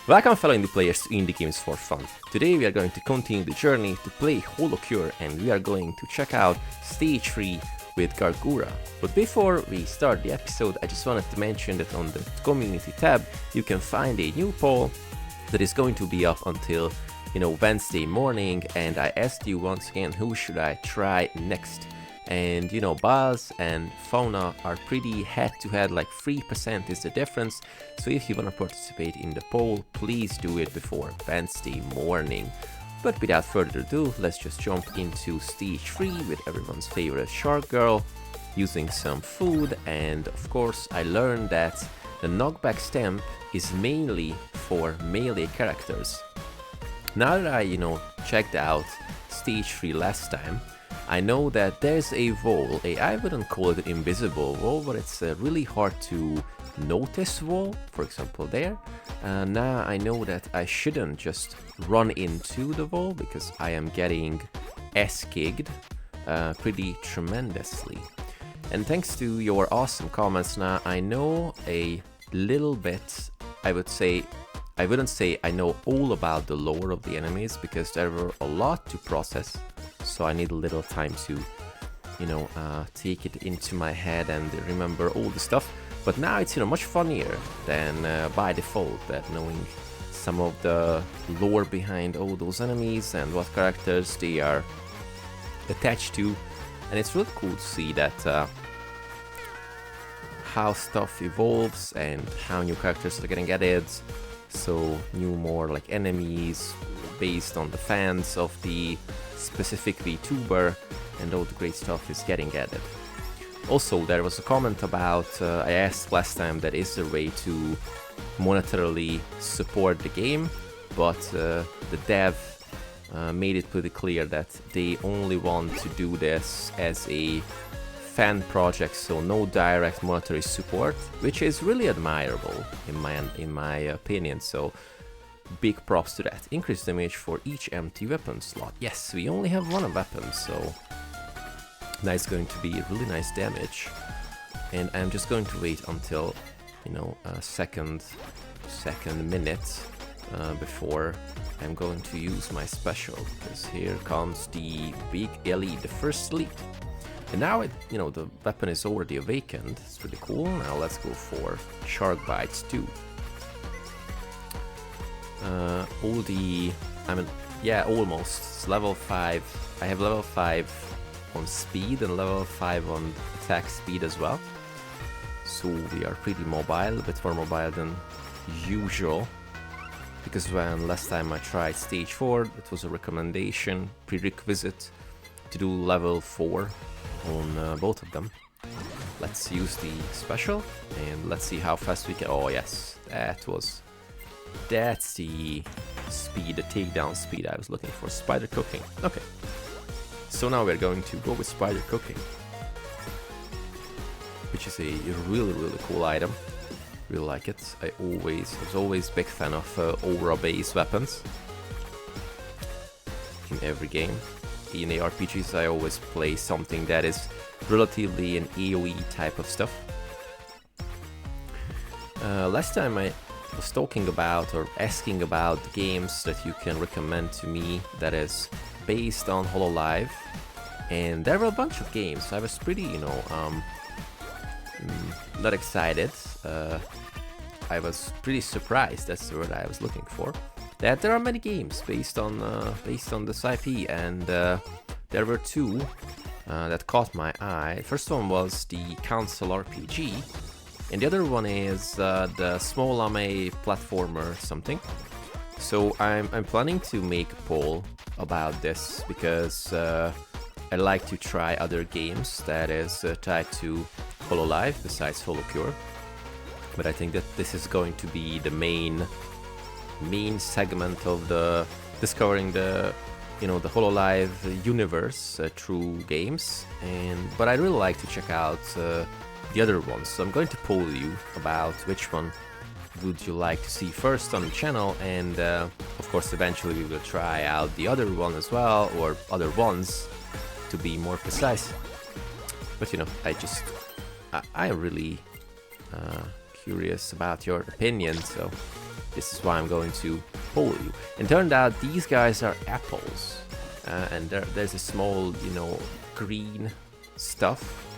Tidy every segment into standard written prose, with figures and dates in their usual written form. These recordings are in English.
Welcome fellow indie players to Indie Games for Fun. Today we are going to continue the journey to play HoloCure and we are going to check out Stage 3 with Gawr Gura. But before we start the episode, I just wanted to mention that on the community tab you can find a new poll that is going to be up until Wednesday morning, and I asked you once again who should I try next. And Buzz and Fauna are pretty head-to-head, like 3% is the difference. So if you want to participate in the poll, please do it before Wednesday morning. But without further ado, let's just jump into Stage 3 with everyone's favorite shark girl, using some food. And of course I learned that the knockback stamp is mainly for melee characters. Now that I checked out Stage 3 last time, I know that there's a wall, I wouldn't call it an invisible wall, but it's a really hard to notice wall, for example there. Now I know that I shouldn't just run into the wall because I am getting S-kigged pretty tremendously. And thanks to your awesome comments now, I know a little bit, I wouldn't say I know all about the lore of the enemies because there were a lot to process. So I need a little time to, take it into my head and remember all the stuff. But now it's, much funnier than by default, that knowing some of the lore behind all those enemies and what characters they are attached to. And it's really cool to see that how stuff evolves and how new characters are getting added. So new more like enemies based on the fans of the specific VTuber, and all the great stuff is getting added. Also, there was a comment about, I asked last time that is there a way to monetarily support the game, but the dev made it pretty clear that they only want to do this as a fan project, so no direct monetary support, which is really admirable in my opinion. So big props to that. Increased damage for each empty weapon slot. Yes, we only have one weapon, so that's going to be really nice damage. And I'm just going to wait until a second minute before I'm going to use my special, because here comes the big elite, the first elite. And now the weapon is already awakened. It's really cool. Now let's go for Shark Bites 2. Almost. It's level 5. I have level 5 on speed and level 5 on attack speed as well. So we are pretty mobile, a bit more mobile than usual. Because when last time I tried Stage 4, it was a recommendation, prerequisite to do level 4 on both of them. Let's use the special and let's see how fast we can. Oh yes, that's the speed, the takedown speed I was looking for. Spider cooking. Okay, so now we're going to go with spider cooking, which is a really cool item. Really like it. I was always big fan of aura based weapons in every game. In ARPGs I always play something that is relatively an AoE type of stuff. Last time I was talking about or asking about the games that you can recommend to me that is based on Hololive, and there were a bunch of games. I was pretty, not excited. I was pretty surprised, that's the word I was looking for, that there are many games based on this IP, and there were two that caught my eye. First one was the console RPG, and the other one is the small anime platformer something. So I'm planning to make a poll about this because I like to try other games that is tied to Hololive besides HoloCure. But I think that this is going to be the main segment of the discovering the the Hololive universe through games. But I really like to check out the other ones. So I'm going to poll you about which one would you like to see first on the channel, and of course eventually we will try out the other one as well, or other ones to be more precise. But I'm really curious about your opinion, so This is why I'm going to follow you. And turned out these guys are apples. And there's a small, you know, green stuff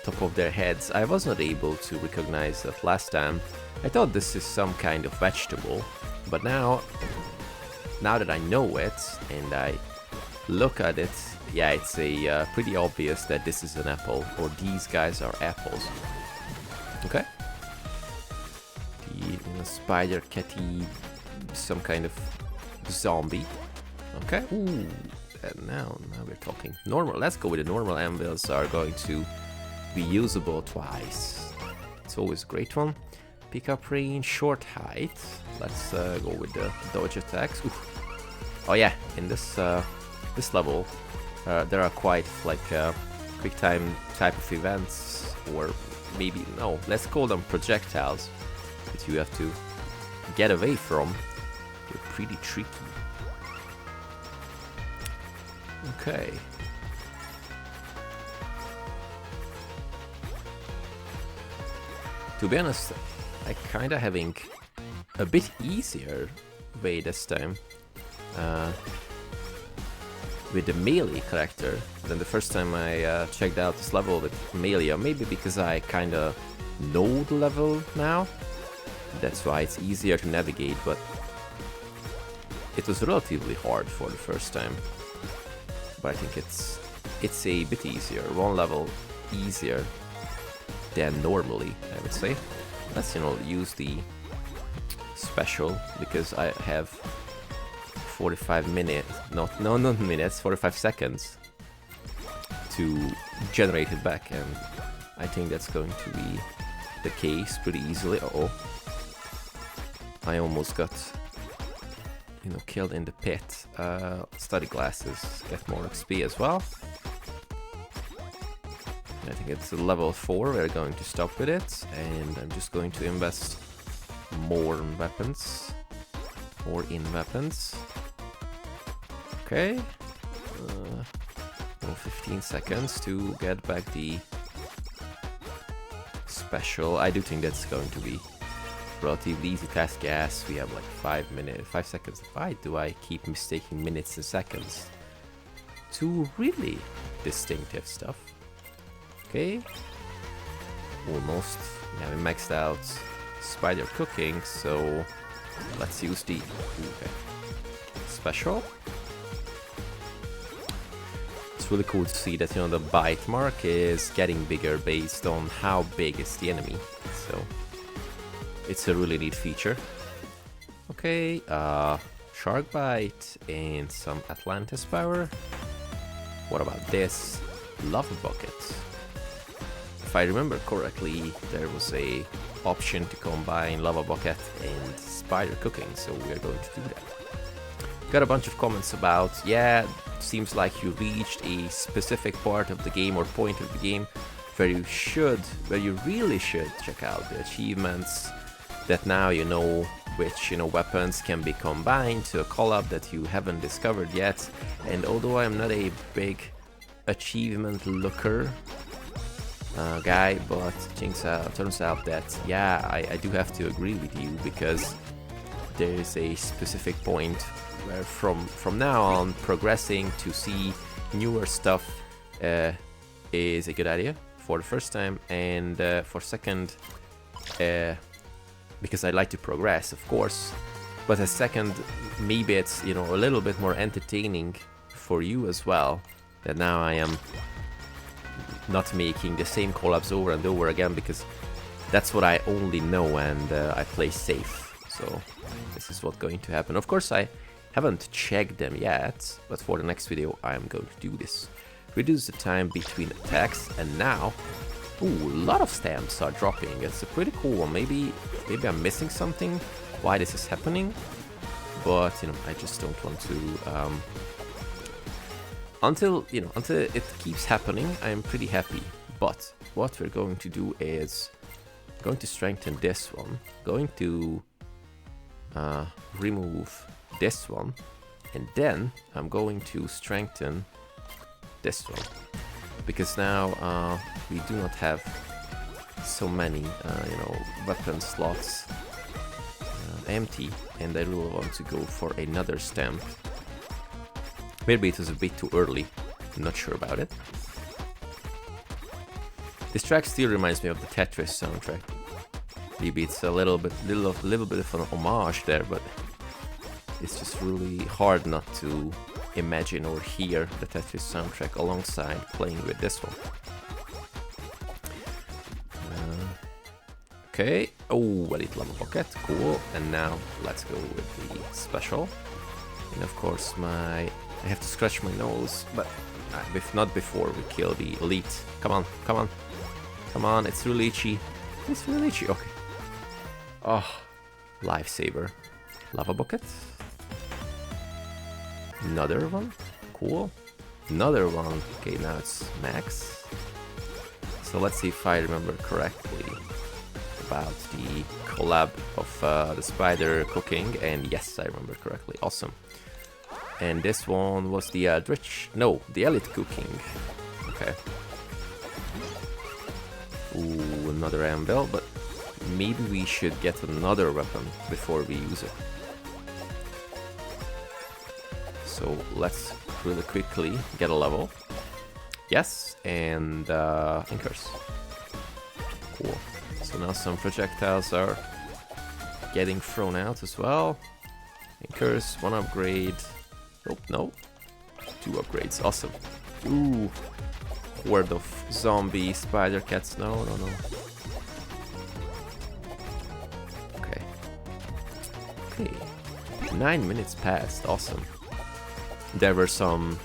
top of their heads. I was not able to recognize that last time. I thought this is some kind of vegetable, but now that I know it and I look at it, yeah, it's a pretty obvious that this is an apple, or these guys are apples. Okay. The, you know, spider catty, some kind of zombie. Okay. Ooh. And now we're talking normal. Let's go with the normal anvils. Are going to be usable twice. It's always a great one. Pickup range, short height. Let's go with the dodge attacks. Oof. Oh yeah, in this this level, there are quite like quick time type of events, or maybe no, let's call them projectiles that you have to get away from. They're pretty tricky. Okay. To be honest, I kinda having a bit easier way this time with the melee character than the first time I checked out this level with melee. Maybe because I kinda know the level now, that's why it's easier to navigate, but it was relatively hard for the first time. But I think it's a bit easier, one level easier than normally, I would say. Let's, you know, use the special, because I have 45 minutes, not minutes, 45 seconds to generate it back, and I think that's going to be the case pretty easily. Uh-oh. I almost got, you know, killed in the pit. Study glasses get more XP as well. I think it's level 4, we're going to stop with it, and I'm just going to invest more in weapons. Okay. 15 seconds to get back the special. I do think that's going to be relatively easy task. Gas, we have like 5 seconds. Why do I keep mistaking minutes and seconds? Two really distinctive stuff. Okay. Almost. Yeah, we maxed out spider cooking, so let's use the special. It's really cool to see that, you know, the bite mark is getting bigger based on how big is the enemy. So it's a really neat feature. Okay, shark bite and some Atlantis power. What about this? Lava bucket. If I remember correctly, there was a option to combine lava bucket and spider cooking, so we are going to do that. Got a bunch of comments about, yeah, seems like you reached a specific part of the game or point of the game where you really should check out the achievements, that now you know which, you know, weapons can be combined to a collab that you haven't discovered yet. And although I'm not a big achievement looker guy, but turns out that, yeah, I do have to agree with you, because there is a specific point where from now on progressing to see newer stuff is a good idea for the first time, and for second, because I like to progress, of course, but as second, maybe it's, you know, a little bit more entertaining for you as well, that now I am not making the same collabs over and over again, because that's what I only know, and I play safe. So this is what's going to happen. Of course, I haven't checked them yet, but for the next video I am going to do this. Reduce the time between attacks, and now, ooh, a lot of stamps are dropping. It's a pretty cool one. Maybe I'm missing something, why this is happening, but, you know, I just don't want to until it keeps happening. I'm pretty happy. But what we're going to do is going to strengthen this one, going to remove this one, and then I'm going to strengthen this one, because now we do not have so many you know, weapon slots empty, and I really want to go for another stamp. Maybe it was a bit too early, I'm not sure about it. This track still reminds me of the Tetris soundtrack. Maybe it's a little bit of an homage there, but it's just really hard not to imagine or hear the Tetris soundtrack alongside playing with this one. Okay, oh, a little lava bucket, cool. And now let's go with the special. And of course I have to scratch my nose, but not before we kill the elite. Come on, come on, come on, it's really itchy. It's really itchy, okay. Oh, lifesaver. Lava bucket. Another one, cool. Another one, okay, now it's max. So let's see if I remember correctly about the collab of the spider cooking, and yes, I remember correctly, awesome. And this one was the the elite cooking, okay. Ooh, another anvil, but maybe we should get another weapon before we use it. So let's really quickly get a level. Yes, and curse. Cool. So now some projectiles are getting thrown out as well. Curse, one upgrade. Oh, no. 2 upgrades, awesome. Ooh. Horde of zombie spider cats. No, no, no. Okay. Okay. 9 minutes passed, awesome. There were some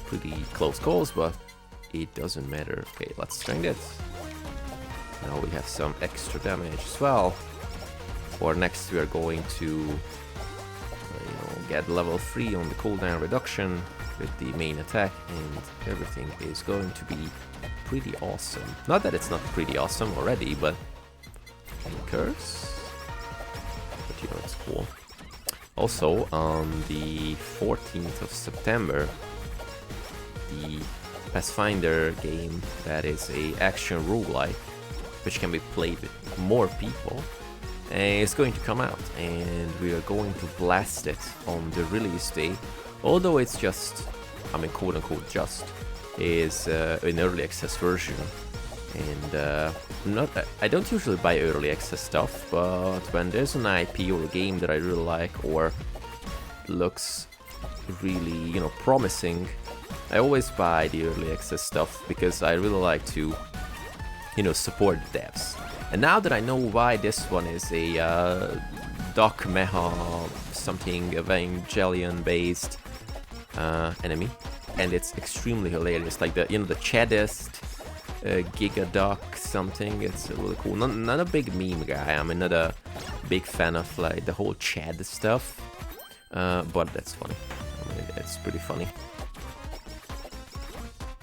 pretty close calls, but it doesn't matter. Okay, let's strength it. Now we have some extra damage as well. For next we are going to get level 3 on the cooldown reduction with the main attack, and everything is going to be pretty awesome. Not that it's not pretty awesome already, but curse. But you know, it's cool. Also, on the 14th of September, the Pathfinder game that is a action roguelike, which can be played with more people, is going to come out, and we are going to blast it on the release day. Although it's just, I mean, quote unquote just, is an early access version. And I don't usually buy early access stuff, but when there's an IP or a game that I really like or looks really, promising, I always buy the early access stuff because I really like to, support the devs. And now that I know why this one is a Doc Mecha something Evangelion based enemy, and it's extremely hilarious, like the Cutest Giga Doc something, it's really cool. Not a big meme guy, I'm not a big fan of like the whole Chad stuff, but that's funny. I mean, it's pretty funny.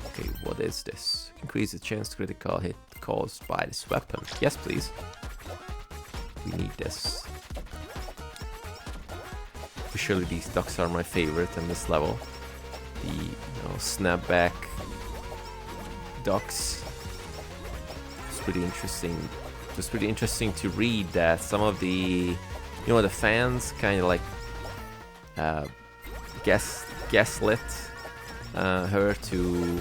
Okay, what is this? Increase the chance critical hit caused by this weapon. Yes, please. We need this. Officially, these ducks are my favorite in this level. The snapback ducks. It's pretty interesting. It's pretty interesting to read that some of the, the fans kind of like gaslit her to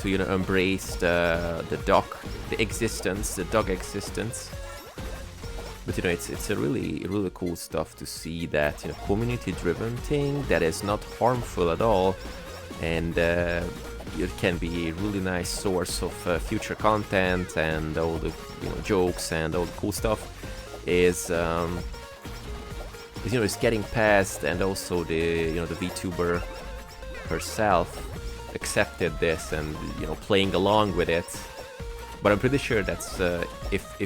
embrace the dog existence. But it's a really cool stuff to see that community-driven thing that is not harmful at all, and it can be a really nice source of future content, and all the jokes and all the cool stuff is is getting past, and also the the VTuber herself accepted this and playing along with it. But I'm pretty sure that's if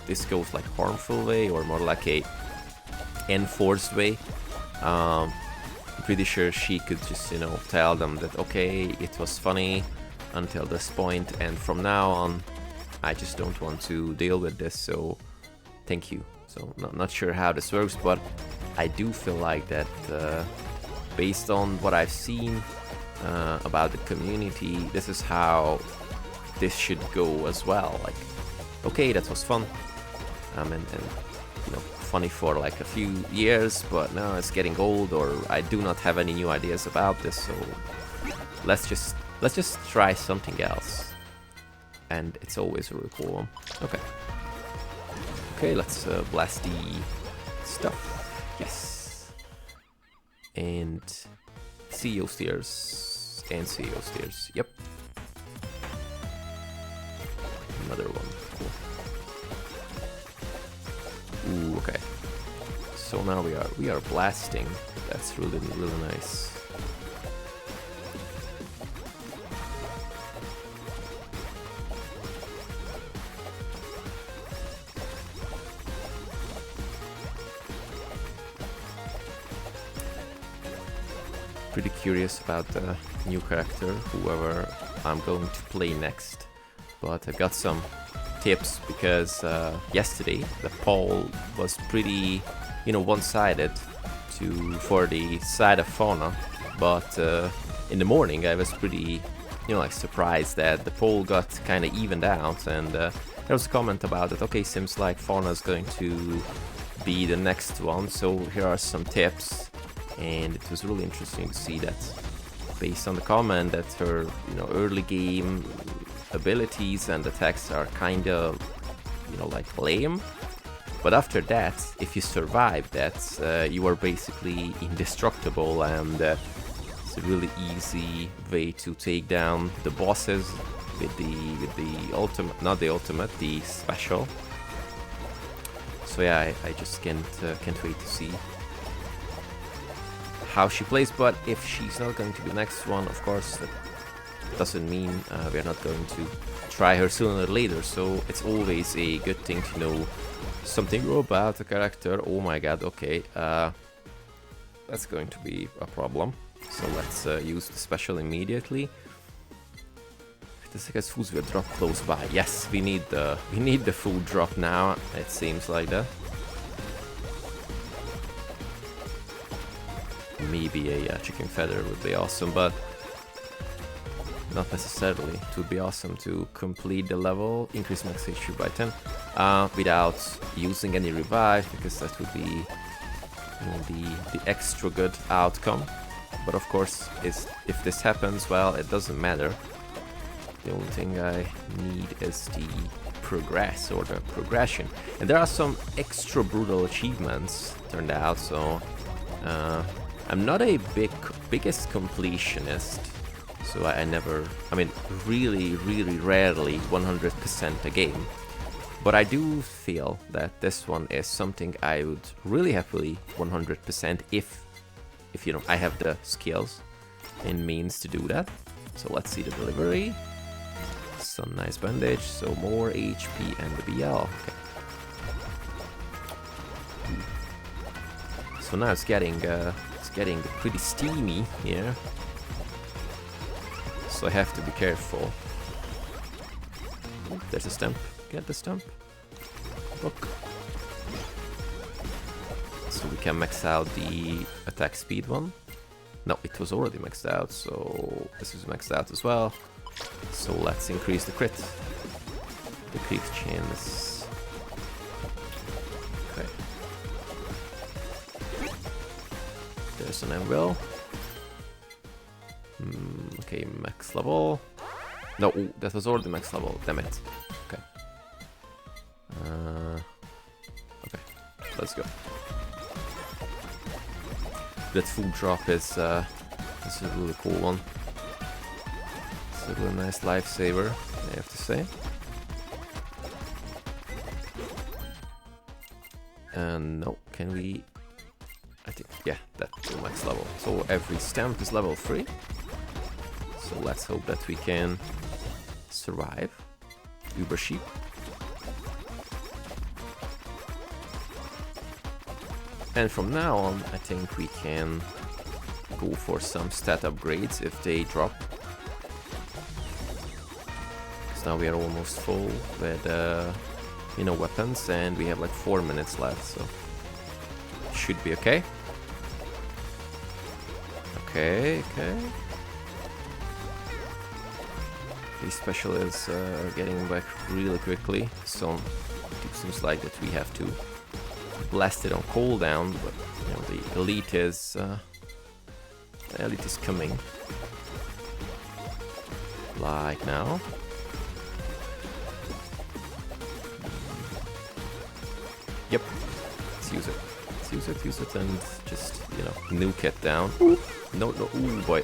this goes like harmful way or more like a enforced way, I'm pretty sure she could just tell them that okay, it was funny until this point, and from now on I just don't want to deal with this, so thank you. So not sure how this works, but I do feel like that based on what I've seen about the community, this is how this should go as well. Like, okay, that was fun, and funny for like a few years, but now it's getting old, or I do not have any new ideas about this, so let's just try something else. And it's always a really cool one. Okay. Okay, let's blast the stuff. Yes. And CEO stairs and CEO stairs. Yep. Another one. Cool. Ooh, okay. So now we are blasting. That's really nice. Pretty curious about the new character, whoever I'm going to play next. But I got some tips because yesterday the poll was pretty, you know, one-sided for the side of Fauna. But in the morning I was pretty, you know, like surprised that the poll got kind of evened out, and there was a comment about it. Okay, seems like Fauna is going to be the next one. So here are some tips. And it was really interesting to see that, based on the comment, that her, you know, early game abilities and attacks are kind of, you know, like lame. But after that, if you survive that, you are basically indestructible, and it's a really easy way to take down the bosses with the ultimate, not the ultimate, the special. So yeah, I just can't wait to see how she plays. But if she's not going to be the next one, of course, that doesn't mean we're not going to try her sooner or later. So it's always a good thing to know something about a character. Oh my god, okay, that's going to be a problem. So let's use the special immediately. The foods will drop close by. Yes, we need the food drop now. It seems like that. Maybe a chicken feather would be awesome, but not necessarily. It would be awesome to complete the level, increase max HP by 10, without using any revive, because that would be, you know, the extra good outcome. But of course, if this happens, well, it doesn't matter. The only thing I need is the progress, or the progression. And there are some extra brutal achievements turned out, so I'm not a biggest completionist, so I mean, really rarely 100% a game. But I do feel that this one is something I would really happily 100% if you know, I have the skills and means to do that. So let's see the delivery. Some nice bandage, so more HP and the BL. Okay. So now it's getting pretty steamy here. So I have to be careful. Ooh, there's a stamp. Get the stamp. Look. So we can max out the attack speed one. No, it was already maxed out, so this is maxed out as well. So let's increase the crit. The crit chance. Okay. There's an anvil. Okay, max level. No, ooh, that was already max level. Damn it. Okay. Okay, let's go. That food drop is a really cool one. It's a really nice lifesaver, I have to say. And no, can we? I think, yeah, that's the max level. So every stamp is level 3. So let's hope that we can survive. Uber sheep. And from now on, I think we can go for some stat upgrades if they drop. Because now we are almost full with, you know, weapons, and we have like 4 minutes left, so should be okay. Okay. The special is getting back really quickly, so it seems like that we have to blasted on cooldown, but you know, the elite is coming. Like now. Yep. Let's use it. Use it, and just, you know, nuke it down. Ooh. No, ooh boy.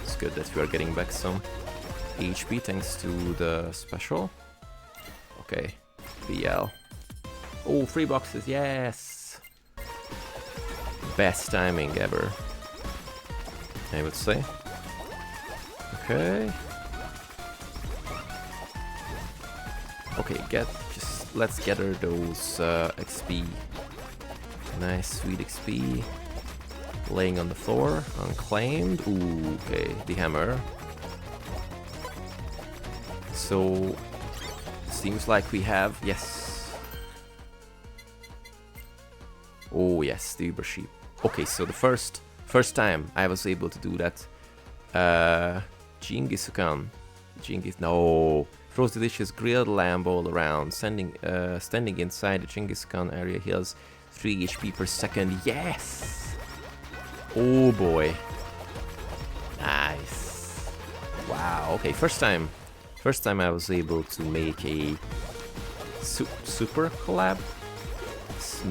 It's good that we are getting back some HP thanks to the special. Okay, BL. Oh, 3 boxes, yes! Best timing ever, I would say. Okay. Okay, let's gather those XP. Nice, sweet XP. Laying on the floor, unclaimed. Ooh, okay, the hammer. So, seems like we have, yes. Oh yes, the Uber sheep. Okay, so the first time I was able to do that. Jingisukan. No. Throws delicious grilled lamb all around. Standing inside the Jingisukan area heals 3 HP per second. Yes! Oh boy. Nice. Wow. Okay, first time I was able to make a super collab,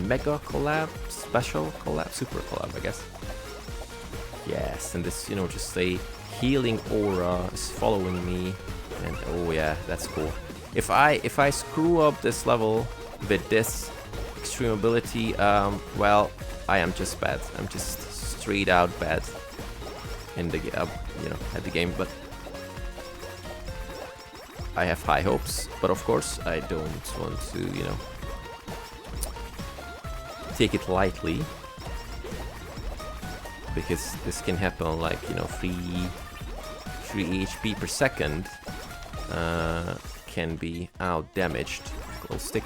mega collab, special collab, super collab, I guess. Yes, and this, you know, just a healing aura is following me, and oh yeah, that's cool. If I screw up this level with this extreme ability, well, I am just bad. I'm just straight out bad in the you know, at the game, but I have high hopes. But of course, I don't want to, you know, take it lightly, because this can happen, like, you know, 3 HP per second can be out damaged. Glow stick.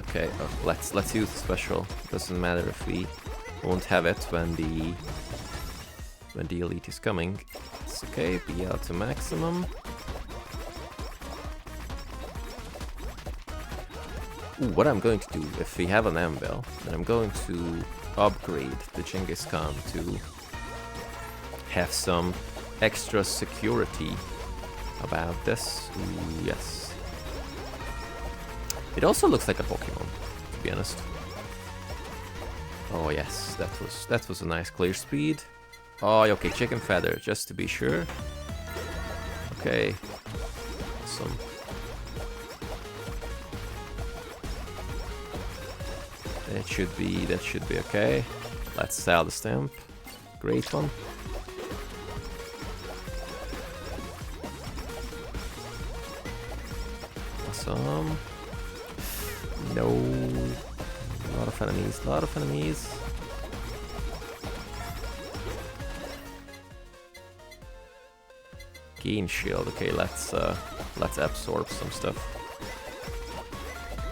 Okay, let's use the special. Doesn't matter if we won't have it when the elite is coming. It's okay. BL to maximum. Ooh, what I'm going to do, if we have an anvil, then I'm going to upgrade the Jingisukan to have some extra security about this. Ooh, yes. It also looks like a Pokemon, to be honest. Oh yes, that was a nice clear speed. Oh, okay, chicken feather, just to be sure. Okay, awesome. That should be okay. Let's sell the stamp. Great one. Awesome. No. A lot of enemies. Gain shield. Okay, let's absorb some stuff.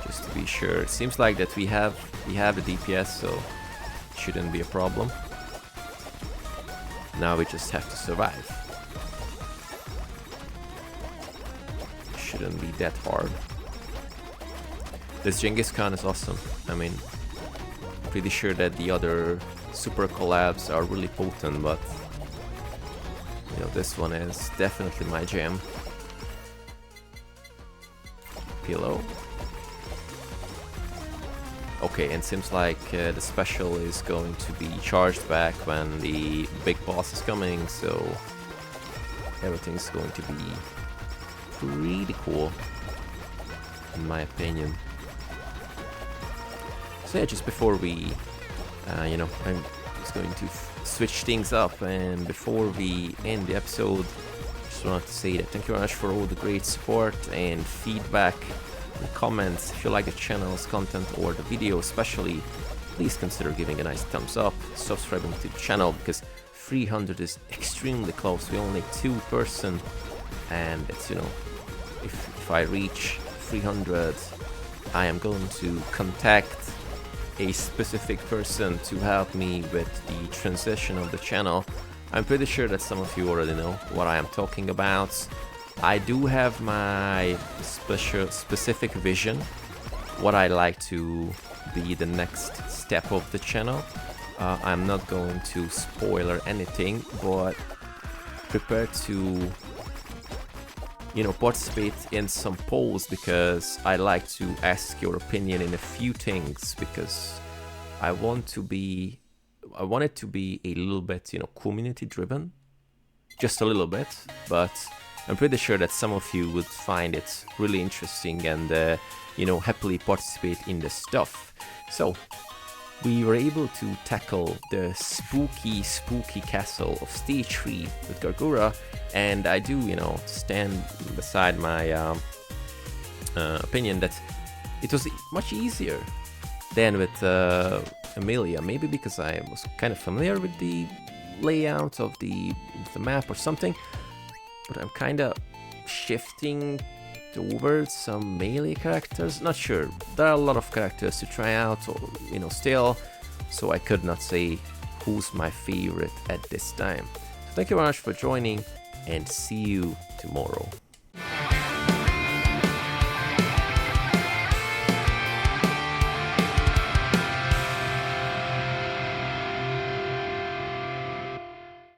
Just to be sure. It seems like that we have the DPS, so it shouldn't be a problem. Now we just have to survive. Shouldn't be that hard. This Jingisukan is awesome. I mean, pretty sure that the other super collabs are really potent, but you know, this one is definitely my jam. Pillow. Okay, and seems like the special is going to be charged back when the big boss is coming, so everything's going to be pretty cool, in my opinion. So yeah, just before we, you know, I'm just going to switch things up, and before we end the episode, just wanted to say that thank you very much for all the great support and feedback and comments. If you like the channel's content or the video especially, please consider giving a nice thumbs up, subscribing to the channel, because 300 is extremely close. We only 2%, and it's, you know, if I reach 300, I am going to contact a specific person to help me with the transition of the channel. I'm pretty sure that some of you already know what I am talking about, I do have my specific vision, what I like to be the next step of the channel. I'm not going to spoil anything, but prepare to, you know, participate in some polls, because I like to ask your opinion in a few things, because I want it to be a little bit, you know, community driven, just a little bit, but I'm pretty sure that some of you would find it really interesting and, you know, happily participate in the stuff. So we were able to tackle the spooky castle of stage 3 with Gawr Gura, and I do, you know, stand beside my opinion that it was much easier than with Amelia. Maybe because I was kind of familiar with the layout of the map or something, but I'm kind of shifting towards some melee characters. Not sure. There are a lot of characters to try out, or, you know, still, so I could not say who's my favorite at this time. So thank you very much for joining, and see you tomorrow.